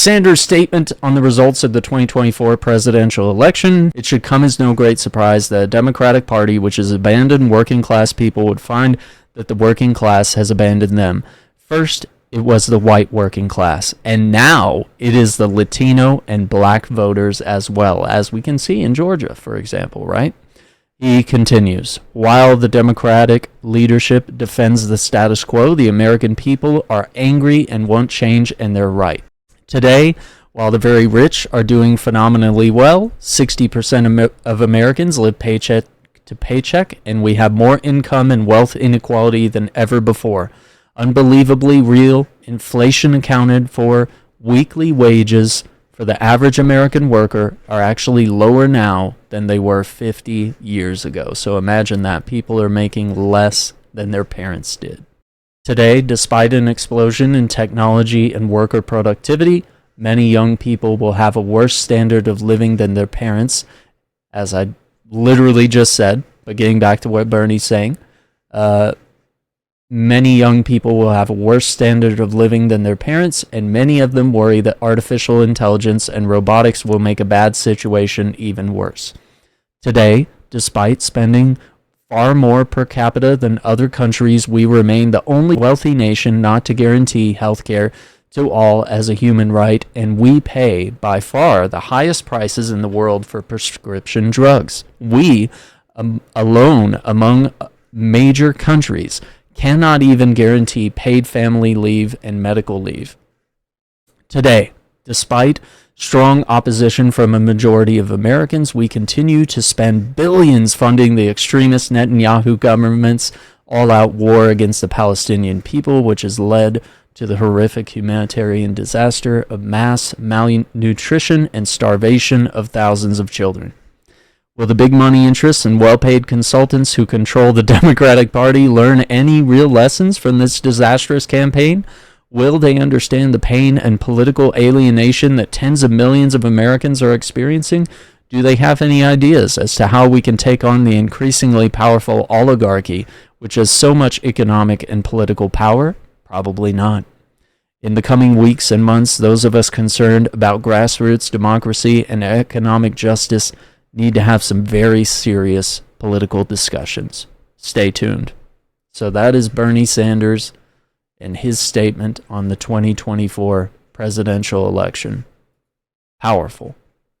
Sanders' statement on the results of the 2024 presidential election. It should come as no great surprise that a Democratic Party which has abandoned working class people would find that the working class has abandoned them. First, it was the white working class, and now it is the Latino and black voters as well, as we can see in Georgia, for example, right? He continues, while the Democratic leadership defends the status quo, the American people are angry and want change, and they're right. Today, while the very rich are doing phenomenally well, 60% of Americans live paycheck to paycheck, and we have more income and wealth inequality than ever before. Unbelievably real inflation accounted for weekly wages for the average American worker are actually lower now than they were 50 years ago. So imagine that. People are making less than their parents did. Today, despite an explosion in technology and worker productivity, many young people will have a worse standard of living than their parents, as I literally just said. But getting back to what Bernie's saying, many young people will have a worse standard of living than their parents, and many of them worry that artificial intelligence and robotics will make a bad situation even worse. Today, despite spending far more per capita than other countries, we remain the only wealthy nation not to guarantee health care to all as a human right, and we pay by far the highest prices in the world for prescription drugs. We, alone among major countries, cannot even guarantee paid family leave and medical leave. Today, despite strong opposition from a majority of Americans, we continue to spend billions funding the extremist Netanyahu government's all-out war against the Palestinian people, which has led to the horrific humanitarian disaster of mass malnutrition and starvation of thousands of children. Will the big money interests and well-paid consultants who control the Democratic Party learn any real lessons from this disastrous campaign? Will they understand the pain and political alienation that tens of millions of Americans are experiencing? Do they have any ideas as to how we can take on the increasingly powerful oligarchy, which has so much economic and political power? Probably not. In the coming weeks and months, those of us concerned about grassroots democracy and economic justice need to have some very serious political discussions. Stay tuned. So that is Bernie Sanders and his statement on the 2024 presidential election. Powerful.